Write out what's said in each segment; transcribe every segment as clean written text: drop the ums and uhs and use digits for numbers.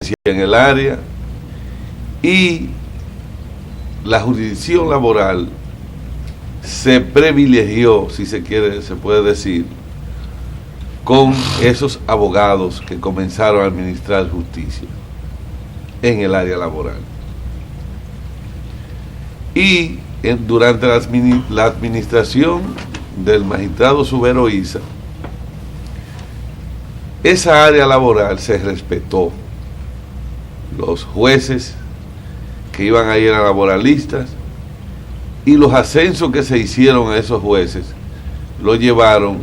justicia en el área, y la jurisdicción laboral se privilegió, si se quiere, se puede decir, con esos abogados que comenzaron a administrar justicia en el área laboral. Y durante la administración del magistrado Subero Isa, esa área laboral se respetó. Los jueces que iban a ir a laboralistas y los ascensos que se hicieron a esos jueces lo llevaron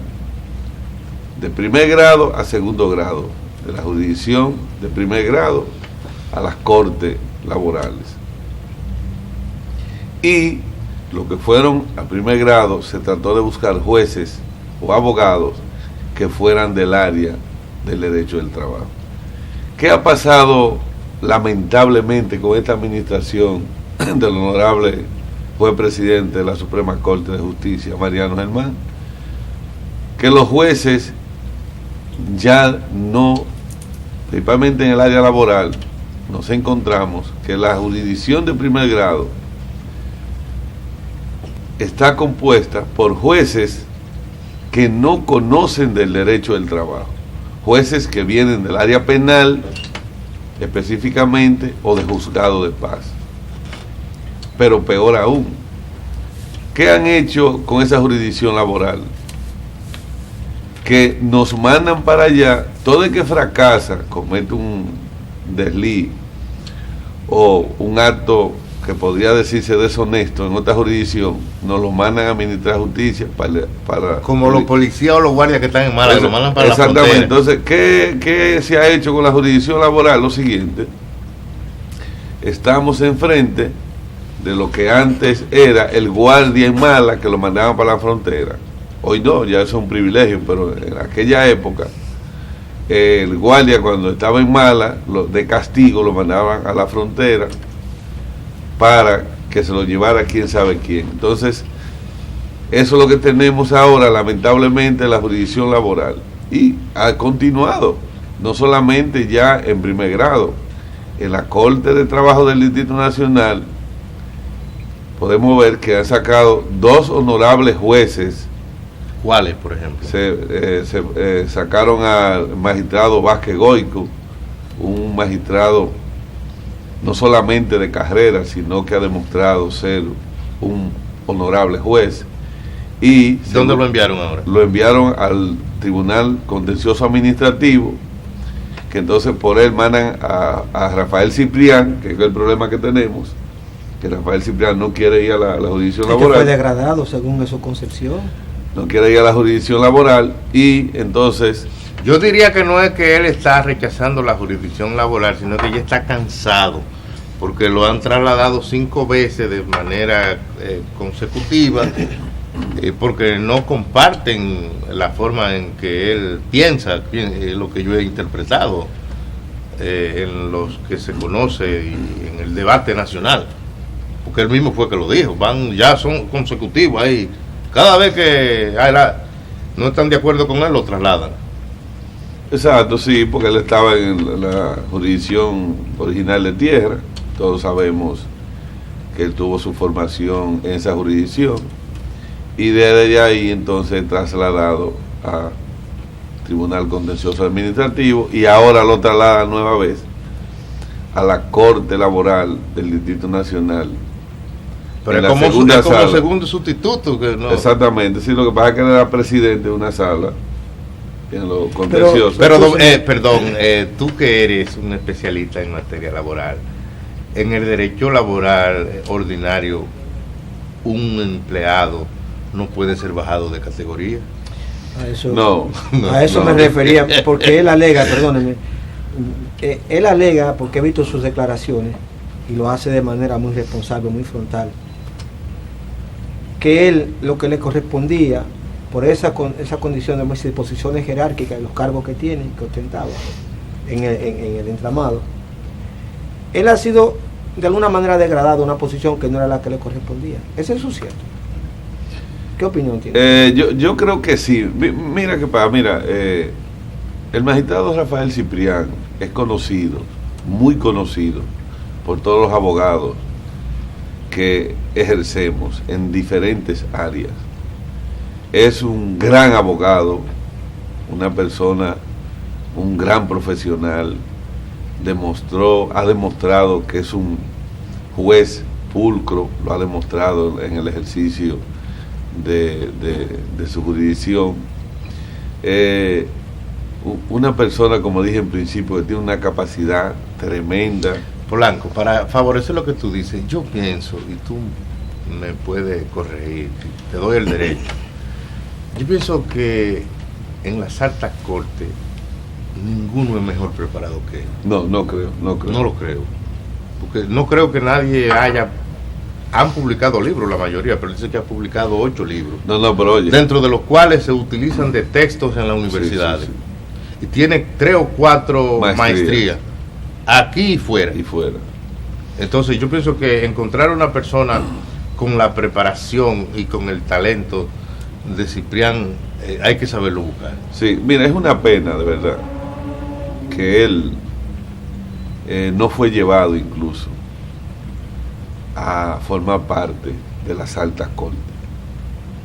de primer grado a segundo grado, de la jurisdicción de primer grado a las cortes laborales. Y lo que fueron a primer grado, se trató de buscar jueces o abogados que fueran del área del derecho del trabajo. ¿Qué ha pasado lamentablemente con esta administración del honorable juez presidente de la Suprema Corte de Justicia, Mariano Germán? Que los jueces ya no, principalmente en el área laboral, nos encontramos que la jurisdicción de primer grado está compuesta por jueces que no conocen del derecho del trabajo, jueces que vienen del área penal específicamente o de juzgado de paz. Pero peor aún, ¿qué han hecho con esa jurisdicción laboral? Que nos mandan para allá, todo el que fracasa, comete un desliz o un acto que podría decirse deshonesto en otra jurisdicción, nos lo mandan a administrar justicia para como los policías o los guardias que están en Málaga, lo mandan para la frontera. Exactamente. Entonces, ¿qué se ha hecho con la jurisdicción laboral? Lo siguiente: estamos enfrente de lo que antes era el guardia en Mala, que lo mandaban para la frontera. Hoy no, ya eso es un privilegio, pero en aquella época el guardia, cuando estaba en Mala, de castigo lo mandaban a la frontera para que se lo llevara quién sabe quién. Entonces, eso es lo que tenemos ahora, lamentablemente, en la jurisdicción laboral. Y ha continuado, no solamente ya en primer grado, en la Corte de Trabajo del Distrito Nacional, podemos ver que han sacado 2 honorables jueces. ¿Cuáles, por ejemplo? Sacaron al magistrado Vázquez Goico, un magistrado no solamente de carrera, sino que ha demostrado ser un honorable juez. Y ¿dónde lo enviaron ahora? Lo enviaron al Tribunal Contencioso Administrativo, que entonces por él mandan a Rafael Ciprián, que es el problema que tenemos, que Rafael Ciprián no quiere ir a la jurisdicción laboral. Que fue degradado según su concepción. No quiere ir a la jurisdicción laboral, y entonces... Yo diría que no es que él está rechazando la jurisdicción laboral, sino que ya está cansado, porque lo han trasladado 5 veces de manera consecutiva, porque no comparten la forma en que él piensa, lo que yo he interpretado en los que se conoce y en el debate nacional, porque él mismo fue que lo dijo, ya son consecutivos ahí, cada vez que no están de acuerdo con él lo trasladan. Exacto, sí, porque él estaba en la jurisdicción original de tierra. Todos sabemos que él tuvo su formación en esa jurisdicción, y desde ahí entonces trasladado a Tribunal Contencioso Administrativo, y ahora lo traslada nueva vez a la Corte Laboral del Distrito Nacional. Pero es como segundo sustituto. Que no. Exactamente, sí, lo que pasa es que él era presidente de una sala en lo contencioso. Perdón, tú que eres un especialista en materia laboral, en el derecho laboral ordinario, un empleado no puede ser bajado de categoría. A eso, a eso me refería, porque él alega, perdóneme, él alega, porque he visto sus declaraciones, y lo hace de manera muy responsable, muy frontal, que él, lo que le correspondía, por esa condición de posiciones jerárquicas, los cargos que tiene, que ostentaba en el entramado, él ha sido de alguna manera degradado a una posición que no era la que le correspondía. ¿Es eso cierto? ¿Qué opinión tiene? Yo creo que sí. Mira, el magistrado Rafael Ciprián es conocido muy conocido por todos los abogados que ejercemos en diferentes áreas. Es un gran abogado, una persona, un gran profesional, ha demostrado que es un juez pulcro, lo ha demostrado en el ejercicio de su jurisdicción. Una persona, como dije en principio, que tiene una capacidad tremenda. Polanco, para favorecer lo que tú dices, yo pienso, y tú me puedes corregir, te doy el derecho, yo pienso que en las altas cortes ninguno es mejor preparado que él. No creo. No lo creo. Porque no creo que nadie han publicado libros, la mayoría, pero dice que ha publicado 8 libros. Pero oye. Dentro de los cuales se utilizan de textos en las universidades. Sí. Y tiene 3 o 4 maestrías. Aquí y fuera. Entonces yo pienso que encontrar una persona con la preparación y con el talento de Ciprián, hay que saberlo buscar. Sí, mira, es una pena de verdad que él no fue llevado incluso a formar parte de las altas cortes.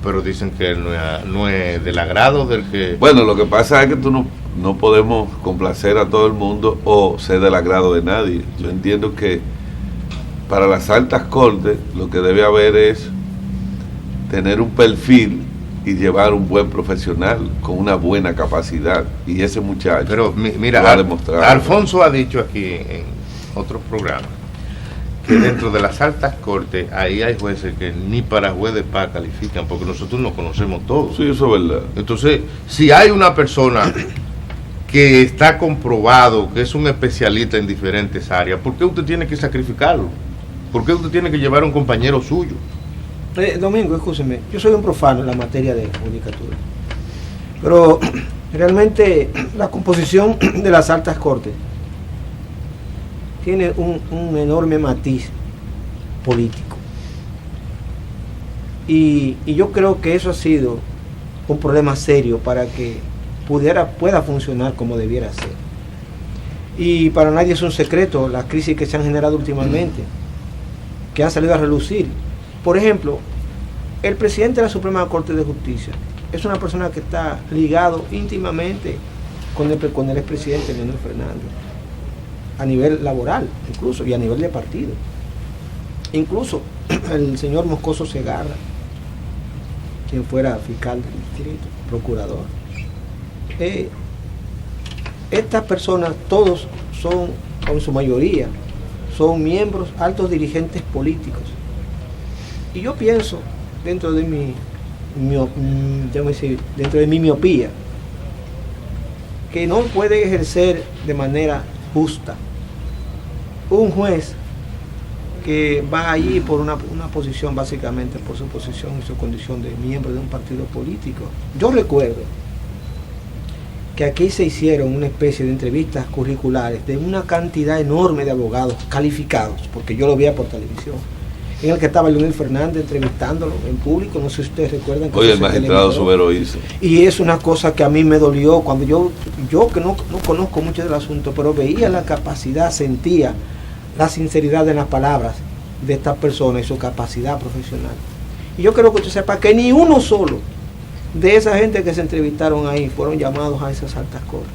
Pero dicen que él no es del agrado del que... Bueno, lo que pasa es que tú no podemos complacer a todo el mundo o ser del agrado de nadie. Yo entiendo que para las altas cortes lo que debe haber es tener un perfil y llevar un buen profesional con una buena capacidad, y ese muchacho, pero mira, ha demostrado. Alfonso ha dicho aquí en otros programas que dentro de las altas cortes ahí hay jueces que ni para juez de paz califican, porque nosotros nos conocemos todos. Sí, eso es verdad. Entonces, si hay una persona que está comprobado que es un especialista en diferentes áreas, ¿por qué usted tiene que sacrificarlo? ¿Por qué usted tiene que llevar a un compañero suyo? Domingo, escúcheme, yo soy un profano en la materia de judicatura, pero realmente la composición de las altas cortes tiene un enorme matiz político, y yo creo que eso ha sido un problema serio para que pueda funcionar como debiera ser. Y para nadie es un secreto las crisis que se han generado últimamente, que han salido a relucir. Por ejemplo, el presidente de la Suprema Corte de Justicia es una persona que está ligado íntimamente con el expresidente Leonel Fernández, a nivel laboral incluso, y a nivel de partido. Incluso el señor Moscoso Segarra, quien fuera fiscal del distrito, procurador. Estas personas, todos son, en su mayoría, son miembros, altos dirigentes políticos. Y yo pienso, dentro de mi miopía, que no puede ejercer de manera justa un juez que va allí por una posición, básicamente por su posición y su condición de miembro de un partido político. Yo recuerdo que aquí se hicieron una especie de entrevistas curriculares de una cantidad enorme de abogados calificados, porque yo lo veía por televisión, en el que estaba Leonel Fernández entrevistándolo en público. No sé si ustedes recuerdan. Oye, el magistrado Subero hizo. Y es una cosa que a mí me dolió cuando yo que no conozco mucho del asunto, pero veía la capacidad, sentía la sinceridad de las palabras de estas personas y su capacidad profesional. Y yo creo que usted sepa que ni uno solo de esa gente que se entrevistaron ahí fueron llamados a esas altas cortes,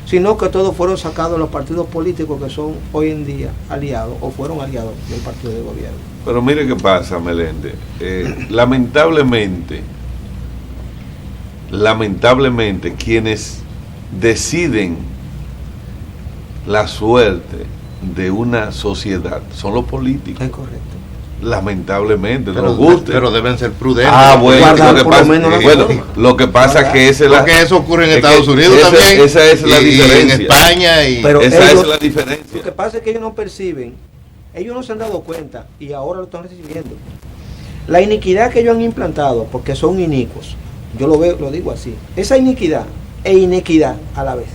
sino que todos fueron sacados de los partidos políticos que son hoy en día aliados o fueron aliados del partido de gobierno. Pero mire qué pasa, Meléndez. Lamentablemente, quienes deciden la suerte de una sociedad son los políticos. Es correcto. Lamentablemente, pero, nos guste. Pero deben ser prudentes. Bueno, lo que pasa es que porque eso ocurre en Estados Unidos también. Esa es la diferencia. Y en España. Pero esa es la diferencia. Lo que pasa es que ellos no perciben, ellos no se han dado cuenta y ahora lo están recibiendo. La iniquidad que ellos han implantado, porque son inicuos, yo lo digo así, esa iniquidad e inequidad a la vez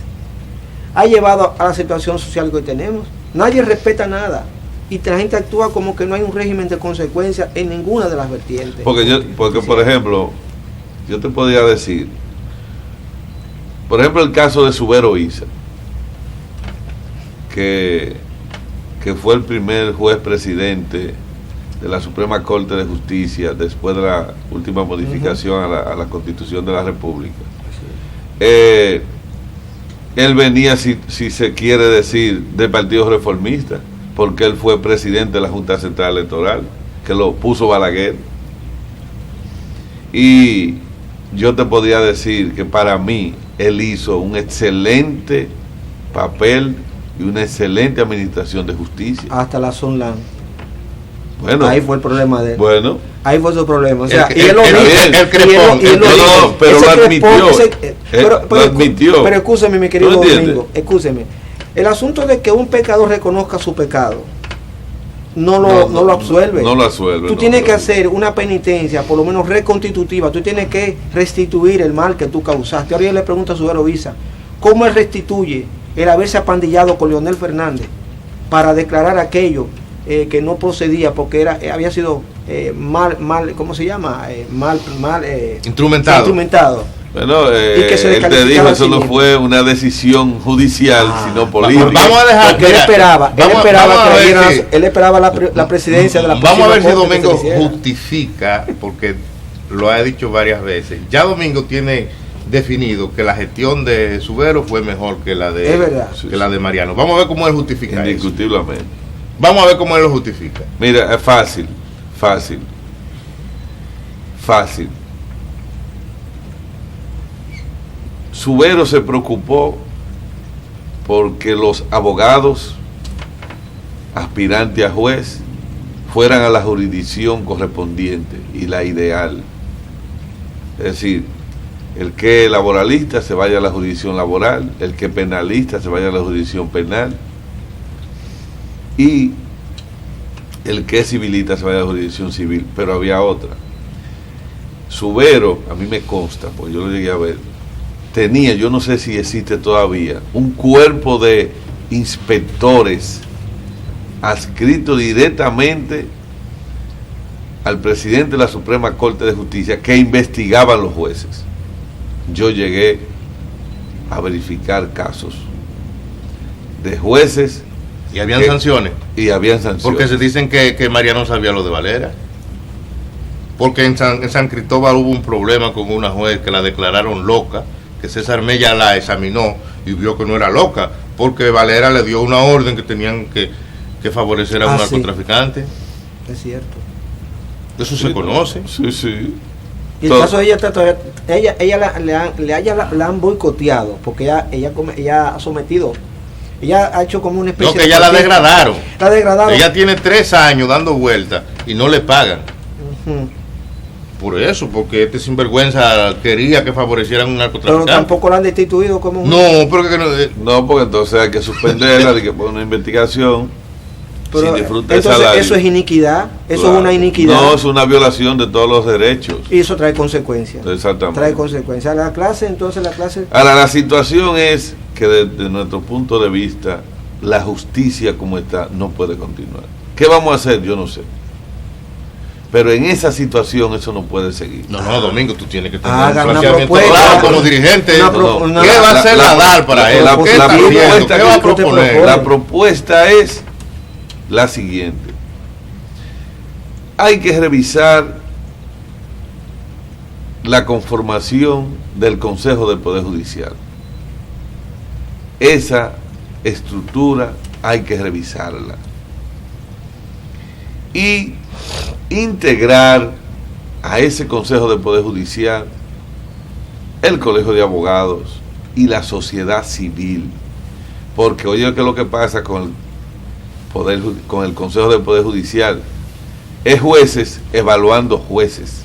ha llevado a la situación social que hoy tenemos. Nadie respeta nada y la gente actúa como que no hay un régimen de consecuencias en ninguna de las vertientes. Porque por ejemplo, yo te podría decir, por ejemplo, el caso de Subero Isa, que que fue el primer juez presidente de la Suprema Corte de Justicia después de la última modificación a la Constitución de la República. Él venía, si se quiere decir, del Partido Reformista, porque él fue presidente de la Junta Central Electoral, que lo puso Balaguer. Y yo te podría decir que para mí él hizo un excelente papel y una excelente administración de justicia. Hasta la Sunland. Bueno, ahí fue el problema de él. Bueno, ahí fue su problema. O sea, y él lo dijo. Pero lo admitió. Lo admitió. Pero escúcheme, mi querido Domingo, escúcheme. El asunto de que un pecador reconozca su pecado no lo absuelve. No lo absuelve. Tú tienes que hacer una penitencia, por lo menos reconstitutiva. Tú tienes que restituir el mal que tú causaste. Ahora yo le pregunto a Subero Visa, ¿cómo él restituye el haberse apandillado con Leonel Fernández para declarar aquello que no procedía porque había sido mal, ¿cómo se llama? Instrumentado. Bueno, él te dijo, eso no fue una decisión judicial, sino política. Vamos a dejar porque él esperaba la presidencia de la Vamos a ver si Domingo justifica, porque lo ha dicho varias veces. Ya Domingo tiene definido que la gestión de Subero fue mejor que la de, la de Mariano. Vamos a ver cómo él justifica indiscutiblemente. Eso. Vamos a ver cómo él lo justifica. Mira, es fácil. Subero se preocupó porque los abogados aspirantes a juez fueran a la jurisdicción correspondiente y la ideal. Es decir, el que es laboralista se vaya a la jurisdicción laboral, el que es penalista se vaya a la jurisdicción penal, y el que es civilista se vaya a la jurisdicción civil. Pero había otra. Subero, a mí me consta, pues yo lo llegué a ver, tenía, yo no sé si existe todavía, un cuerpo de inspectores adscrito directamente al presidente de la Suprema Corte de Justicia que investigaban los jueces. Yo llegué a verificar casos de jueces. ¿Y habían sanciones? Y habían sanciones. Porque se dicen que Mariano sabía lo de Valera. Porque en San Cristóbal hubo un problema con una juez que la declararon loca, que César Mella la examinó y vio que no era loca, porque Valera le dio una orden que tenían que favorecer a un narcotraficante. Es cierto. Eso se conoce. Sí. Y el caso de ella está todavía, la han boicoteado, porque ella ha sometido, ella ha hecho como una especie de... No, que ella la degradaron. La degradaron. Ella tiene 3 años dando vueltas y no le pagan. Por eso, porque este sinvergüenza quería que favorecieran un narcotraficante. Pero tampoco la han destituido como un... No, porque no, porque entonces hay que suspenderla, hay que poner una investigación. Pero, sin disfrute entonces salario. Eso es iniquidad, eso Claro. es una iniquidad. No, es una violación de todos los derechos. Y eso trae consecuencias. Exactamente. Trae consecuencias. La clase. Ahora, la situación es que desde nuestro punto de vista, la justicia como está no puede continuar. ¿Qué vamos a hacer? Yo no sé. Pero en esa situación eso no puede seguir. No, Domingo, tú tienes que tener un planteamiento propuesta, claro como dirigente. ¿Qué va a hacer Nadal para él? ¿Qué va a proponer? La propuesta es la siguiente. Hay que revisar la conformación del Consejo del Poder Judicial. Esa estructura hay que revisarla. Y integrar a ese Consejo del Poder Judicial el Colegio de Abogados y la sociedad civil. Porque oye, ¿qué es lo que pasa con el Consejo del Poder Judicial? Es jueces evaluando jueces.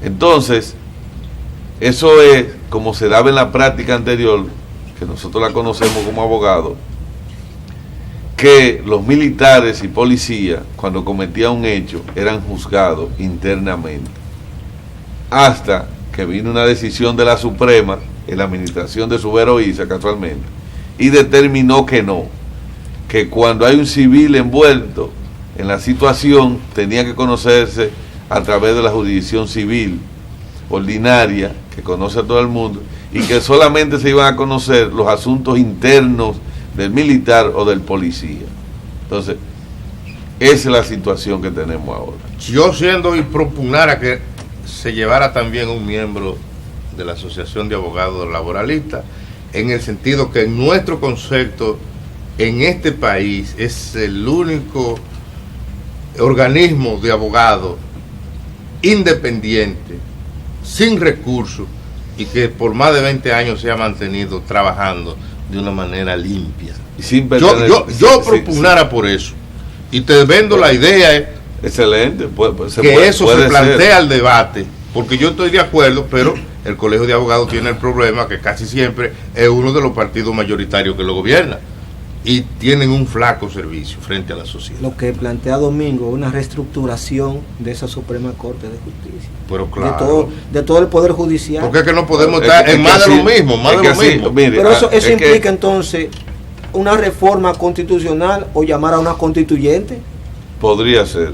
Entonces, eso es como se daba en la práctica anterior, que nosotros la conocemos como abogados, que los militares y policías, cuando cometían un hecho, eran juzgados internamente. Hasta que vino una decisión de la Suprema, en la administración de Subero Isa, casualmente, y determinó que no, que cuando hay un civil envuelto en la situación, tenía que conocerse a través de la jurisdicción civil ordinaria, que conoce a todo el mundo, y que solamente se iban a conocer los asuntos internos del militar o del policía. Entonces, esa es la situación que tenemos ahora. Yo siendo y propugnara que se llevara también un miembro de la Asociación de Abogados Laboralistas, en el sentido que en nuestro concepto, en este país, es el único organismo de abogados independiente, sin recursos, y que por más de 20 años se ha mantenido trabajando de una manera limpia. Y sin yo propugnara por eso, y te vendo la idea. Excelente, se plantea al debate, porque yo estoy de acuerdo, pero el Colegio de Abogados tiene el problema que casi siempre es uno de los partidos mayoritarios que lo gobierna, y tienen un flaco servicio frente a la sociedad. Lo que plantea Domingo, una reestructuración de esa Suprema Corte de Justicia. Pero claro, de todo el Poder Judicial. Porque es que no podemos estar en más de lo mismo, Mire, pero eso implica entonces una reforma constitucional o llamar a una constituyente. Podría ser.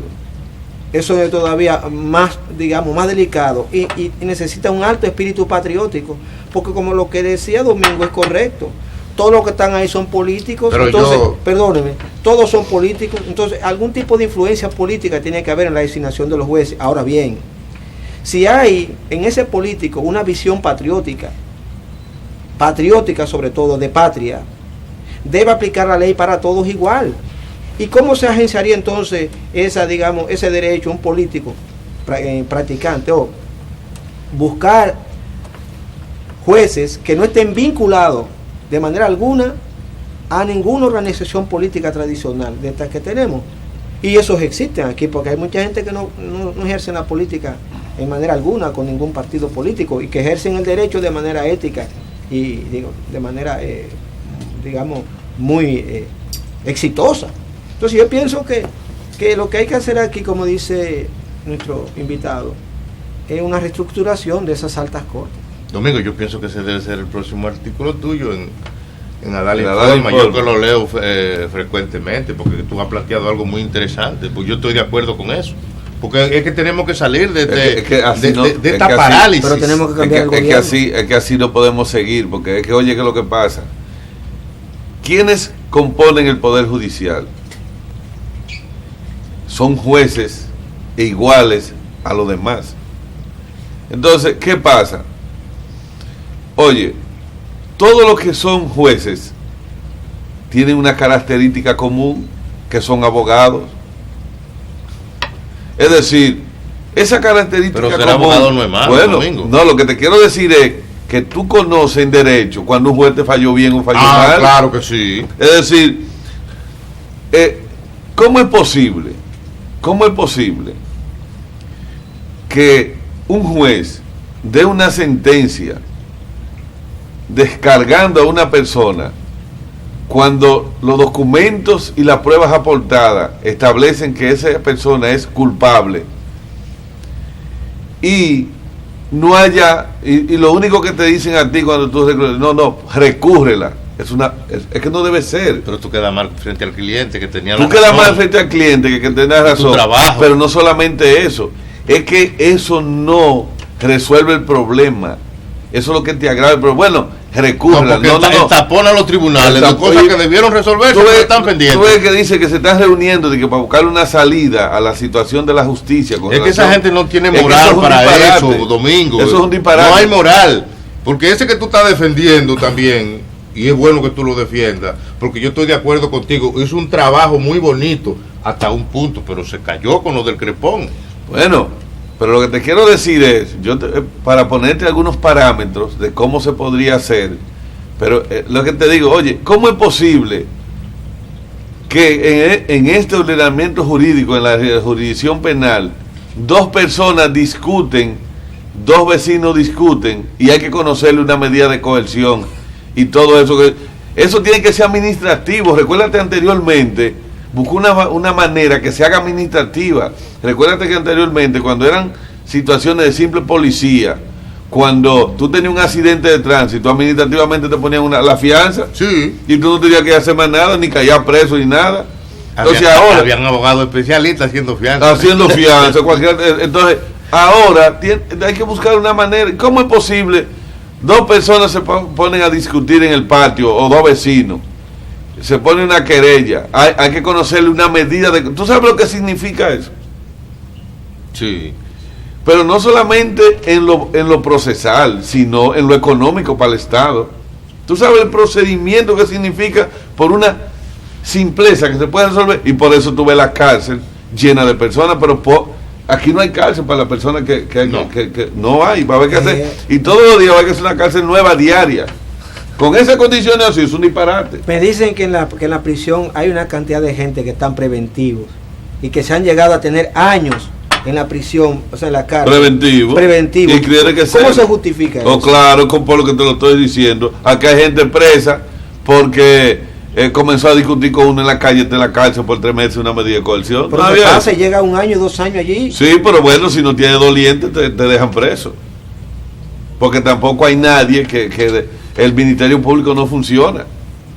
Eso es todavía más, digamos, más delicado y necesita un alto espíritu patriótico, porque como lo que decía Domingo es correcto. Todos los que están ahí son políticos, pero entonces, perdóneme, todos son políticos, entonces algún tipo de influencia política tiene que haber en la designación de los jueces. Ahora bien, si hay en ese político una visión patriótica sobre todo, de patria, debe aplicar la ley para todos igual. ¿Y cómo se agenciaría entonces ese derecho a un político practicante o buscar jueces que no estén vinculados de manera alguna a ninguna organización política tradicional de estas que tenemos? Y esos existen aquí, porque hay mucha gente que no ejerce la política en manera alguna con ningún partido político y que ejercen el derecho de manera ética y de manera, digamos, muy exitosa. Entonces yo pienso que lo que hay que hacer aquí, como dice nuestro invitado, es una reestructuración de esas altas cortes. Domingo, yo pienso que ese debe ser el próximo artículo tuyo en Adal Informa. Yo que lo leo frecuentemente, porque tú has planteado algo muy interesante, pues yo estoy de acuerdo con eso. Porque es que tenemos que salir de esta parálisis. Pero tenemos que cambiar el gobierno. Es que así no podemos seguir, porque es que, oye, ¿qué es lo que pasa? ¿Quiénes componen el Poder Judicial? Son jueces iguales a los demás. Entonces, ¿qué pasa? Oye, todos los que son jueces tienen una característica común, que son abogados. Es decir, esa característica común... Pero ser común, abogado no es malo, bueno, Domingo. No, lo que te quiero decir es que tú conoces en derecho cuando un juez te falló bien o falló mal. Claro que sí. Es decir, ¿cómo es posible que un juez dé una sentencia descargando a una persona cuando los documentos y las pruebas aportadas establecen que esa persona es culpable y no haya, y lo único que te dicen a ti cuando tú recurres, no, recúrrela? Es que no debe ser. Pero tú quedas mal frente al cliente que tenía razón. Tú quedas mal frente al cliente que tenía razón. Tu trabajo. Pero no solamente eso, es que eso no resuelve el problema. Eso es lo que te agrava. Pero bueno, recúrrela. No. Tapón a los tribunales de cosas que debieron resolverse, no están pendientes. Tú ves que dice que se están reuniendo de que para buscar una salida a la situación de la justicia. Es que esa gente no tiene moral para eso, Domingo. Eso es un disparate. No hay moral. Porque ese que tú estás defendiendo también, y es bueno que tú lo defiendas, porque yo estoy de acuerdo contigo, hizo un trabajo muy bonito hasta un punto, pero se cayó con lo del crepón. Bueno, pero lo que te quiero decir es, para ponerte algunos parámetros de cómo se podría hacer, pero lo que te digo, oye, ¿cómo es posible que en este ordenamiento jurídico, en la jurisdicción penal, dos personas discuten, dos vecinos discuten, y hay que conocerle una medida de coerción y todo eso? Eso tiene que ser administrativo. Recuérdate anteriormente, buscó una manera que se haga administrativa. Recuérdate que anteriormente, cuando eran situaciones de simple policía, cuando tú tenías un accidente de tránsito, administrativamente te ponían la fianza, sí, y tú no tenías que hacer más nada, ni caer preso ni nada. Entonces ahora habían abogados especialistas haciendo fianza. Entonces ahora hay que buscar una manera. ¿Cómo es posible? Dos personas se ponen a discutir en el patio, o dos vecinos, se pone una querella, hay que conocerle una medida de... ¿Tú sabes lo que significa eso? Sí. Pero no solamente en lo procesal, sino en lo económico para el Estado. ¿Tú sabes el procedimiento que significa por una simpleza que se puede resolver? Y por eso tú ves la cárcel llena de personas, pero aquí no hay cárcel para las personas que no hay, va a haber que hacer. Y todos los días va a haber que hacer una cárcel nueva diaria. Con esas condiciones así es un disparate. Me dicen que en la prisión hay una cantidad de gente que están preventivos y que se han llegado a tener años en la prisión, o sea, en la cárcel. Preventivo. Y quiere que ¿Cómo se justifica eso? Claro, por lo que te lo estoy diciendo. Aquí hay gente presa porque comenzó a discutir con uno en la calle de la cárcel por 3 meses una medida de coerción. Pero ¿qué pasa? Llega 1 año, 2 años allí. Sí, pero bueno, si no tiene doliente te dejan preso. Porque tampoco hay nadie que el Ministerio Público no funciona.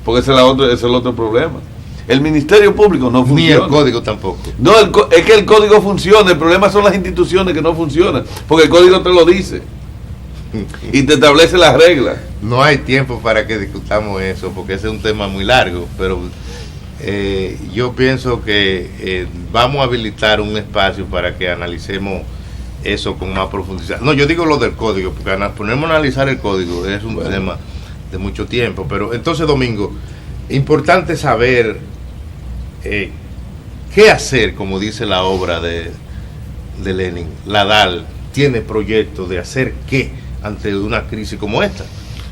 Porque ese es el otro problema. El Ministerio Público no funciona. Ni el código tampoco. No, es que el código funciona. El problema son las instituciones que no funcionan. Porque el código te lo dice. Y te establece las reglas. No hay tiempo para que discutamos eso, porque ese es un tema muy largo. Pero yo pienso que vamos a habilitar un espacio para que analicemos eso con más profundidad. No, yo digo lo del código, porque ponernos a analizar el código es un tema de mucho tiempo. Pero entonces, Domingo, importante saber qué hacer, como dice la obra de Lenin. La DAL tiene proyecto de hacer qué ante una crisis como esta.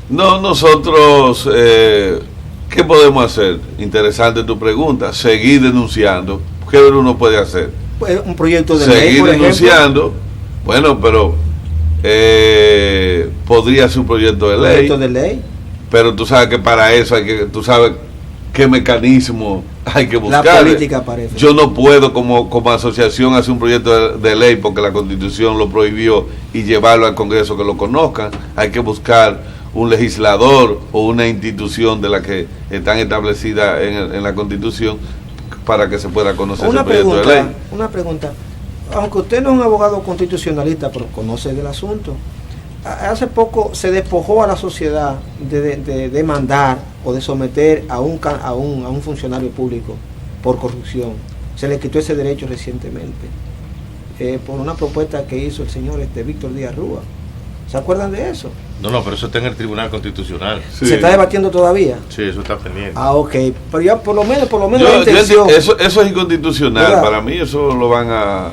No, nosotros, ¿qué podemos hacer? Interesante tu pregunta. Seguir denunciando. ¿Qué uno puede hacer? Pues un proyecto de seguir ley, por denunciando. ejemplo. Bueno, pero podría ser un proyecto de ley. Proyecto de ley. Pero tú sabes que para eso hay que, tú sabes qué mecanismo hay que buscar. La política parece. Yo no puedo como asociación hacer un proyecto de ley porque la Constitución lo prohibió y llevarlo al Congreso que lo conozcan. Hay que buscar un legislador o una institución de la que están establecidas en la Constitución para que se pueda conocer ese proyecto de ley. Una pregunta. Aunque usted no es un abogado constitucionalista, pero conoce del asunto, hace poco se despojó a la sociedad de demandar o de someter a un funcionario público por corrupción. Se le quitó ese derecho recientemente por una propuesta que hizo el señor Víctor Díaz Rúa. ¿Se acuerdan de eso? No, pero eso está en el Tribunal Constitucional. Sí. ¿Se está debatiendo todavía? Sí, eso está pendiente. Ok, pero ya por lo menos la intención... Eso es inconstitucional, ¿verdad? Para mí eso lo van a...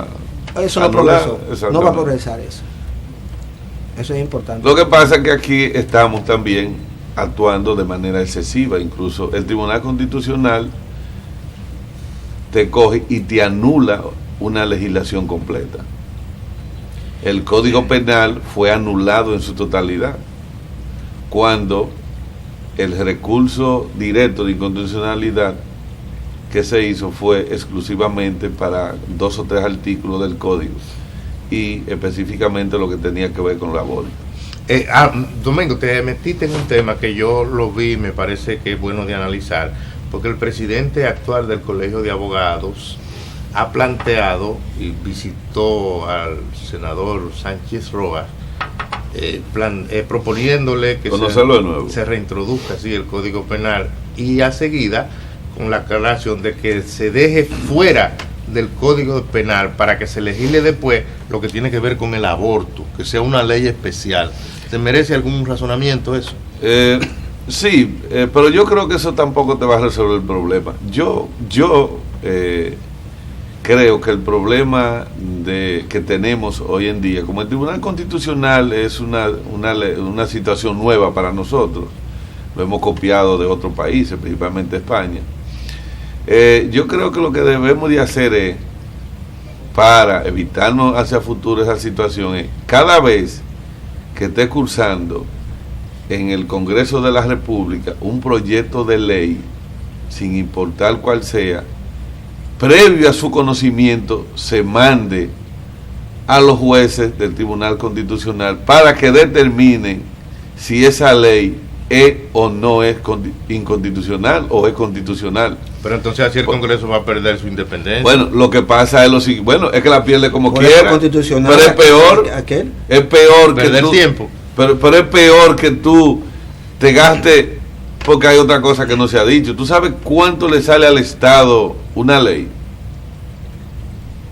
Eso no progresó, no va a progresar eso. Eso es importante. Lo que pasa es que aquí estamos también actuando de manera excesiva. Incluso el Tribunal Constitucional te coge y te anula una legislación completa. El Código Penal fue anulado en su totalidad cuando el recurso directo de inconstitucionalidad que se hizo fue exclusivamente para 2 o 3 artículos del Código y específicamente lo que tenía que ver con la aborto. Domingo, te metiste en un tema que yo lo vi y me parece que es bueno de analizar, porque el presidente actual del Colegio de Abogados ha planteado y visitó al senador Sánchez Rojas proponiéndole que se reintroduzca así el Código Penal y a seguida con la aclaración de que se deje fuera del Código Penal para que se legisle después lo que tiene que ver con el aborto, que sea una ley especial. ¿Te merece algún razonamiento eso? Sí, pero yo creo que eso tampoco te va a resolver el problema. Yo creo que el problema que tenemos hoy en día, como el Tribunal Constitucional es una situación nueva para nosotros, lo hemos copiado de otros países, principalmente España. Yo creo que lo que debemos de hacer es, para evitarnos hacia futuro esa situación, es cada vez que esté cursando en el Congreso de la República un proyecto de ley, sin importar cuál sea, previo a su conocimiento, se mande a los jueces del Tribunal Constitucional para que determinen si esa ley es o no es inconstitucional o es constitucional. Pero entonces así el Congreso va a perder su independencia. Bueno, lo que pasa es es que la pierde como quiera, pero es peor, es peor perder que tú, tiempo. pero es peor que tú te gastes Porque hay otra cosa que no se ha dicho. ¿Tú sabes cuánto le sale al Estado una ley?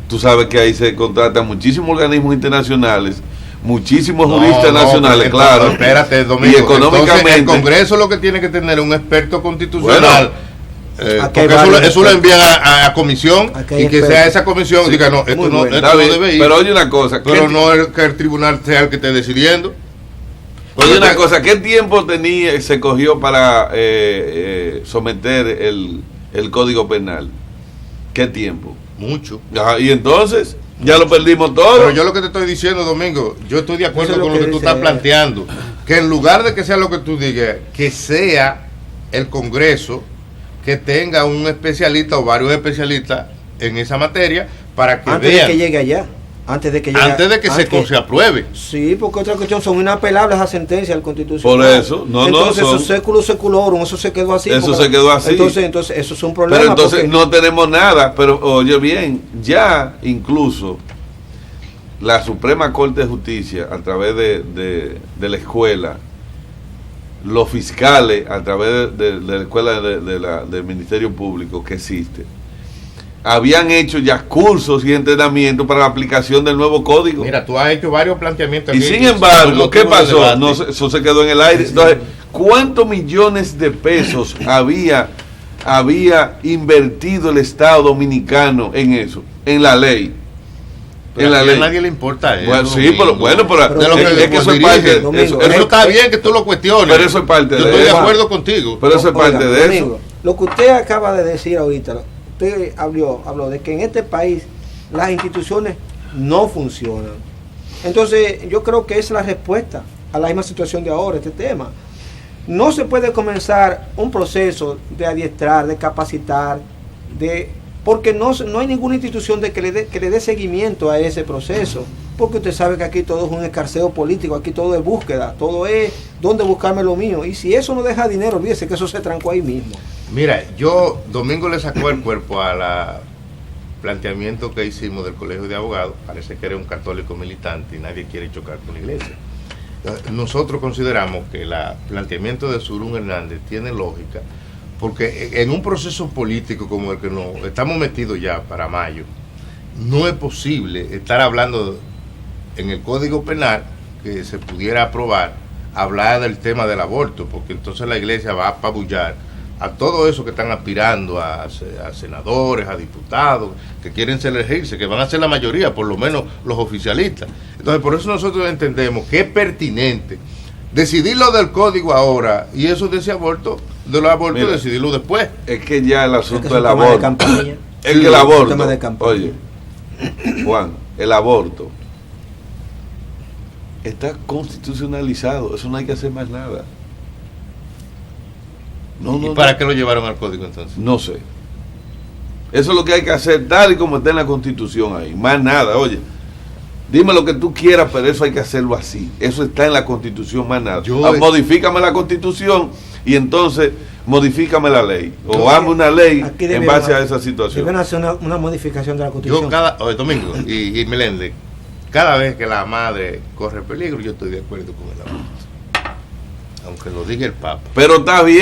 Tú sabes que ahí se contratan muchísimos organismos internacionales, muchísimos juristas nacionales, claro. Espérate, Domingo. Y económicamente. Entonces, el Congreso lo que tiene que tener es un experto constitucional. Porque eso lo envían a comisión y que sea esa comisión diga no, esto no debe ir. Pero oye una cosa, pero no que el tribunal sea el que esté decidiendo. Oye una cosa, ¿qué tiempo se cogió para someter el Código Penal? ¿Qué tiempo? Mucho. Y entonces ya lo perdimos todo. Pero yo lo que te estoy diciendo, Domingo, yo estoy de acuerdo con lo que tú estás planteando, que en lugar de que sea lo que tú digas, que sea el Congreso que tenga un especialista o varios especialistas en esa materia para que antes vean. De que llegue allá. Antes de que se apruebe. Sí, porque otra cuestión son inapelables a sentencias del Constitucional. Por eso, entonces eso século seculorum, eso se quedó así. Eso se quedó así. Entonces eso es un problema. Pero entonces no tenemos nada, pero oye bien, ya incluso la Suprema Corte de Justicia, a través de la escuela, los fiscales, a través de la escuela del Ministerio Público que existe, habían hecho ya cursos y entrenamientos para la aplicación del nueo código. Mira, tú has hecho varios planteamientos. Y sin embargo, ¿qué pasó? No, eso se quedó en el aire. Entonces, ¿cuántos millones de pesos había invertido el Estado Dominicano en eso? En la ley. Pero a nadie le importa eso. Bueno, sí, pero de lo es que eso es parte de eso. Eso está bien que tú lo cuestiones. Pero eso es parte de eso. Yo estoy de acuerdo contigo. Pero eso es parte de eso. Lo que usted acaba de decir ahorita, usted habló de que en este país las instituciones no funcionan. Entonces, yo creo que esa es la respuesta a la misma situación de ahora, este tema. No se puede comenzar un proceso de adiestrar, de capacitar, porque no hay ninguna institución que le dé seguimiento a ese proceso, porque usted sabe que aquí todo es un escarceo político, aquí todo es búsqueda, todo es dónde buscarme lo mío, y si eso no deja dinero, olvídese que eso se trancó ahí mismo. Mira, Domingo le sacó el cuerpo a la planteamiento que hicimos del Colegio de Abogados. Parece que era un católico militante y nadie quiere chocar con la iglesia. Nosotros consideramos que el planteamiento de Surún Hernández tiene lógica, porque en un proceso político como el que nos estamos metidos ya para mayo, no es posible estar hablando en el Código Penal que se pudiera aprobar, hablar del tema del aborto, porque entonces la iglesia va a apabullar a todo eso que están aspirando a senadores, a diputados, que quieren elegirse, que van a ser la mayoría, por lo menos los oficialistas. Entonces, por eso nosotros entendemos que es pertinente decidir lo del código ahora, y eso de ese aborto, de los abortos, decidirlo después. Es que ya el asunto del aborto, es que el aborto, oye, Juan, el aborto está constitucionalizado, eso no hay que hacer más nada. ¿Y para qué lo llevaron al código entonces? No sé. Eso es lo que hay que hacer tal y como está en la Constitución ahí. Más nada, oye. Dime lo que tú quieras, pero eso hay que hacerlo así. Eso está en la Constitución, más nada. Modifícame la Constitución y entonces modifícame la ley. O hazme una ley en base a esa situación. Deben hacer una modificación de la Constitución. Domingo y Meléndez, cada vez que la madre corre peligro, yo estoy de acuerdo con el aborto. Aunque lo diga el Papa. Pero está bien.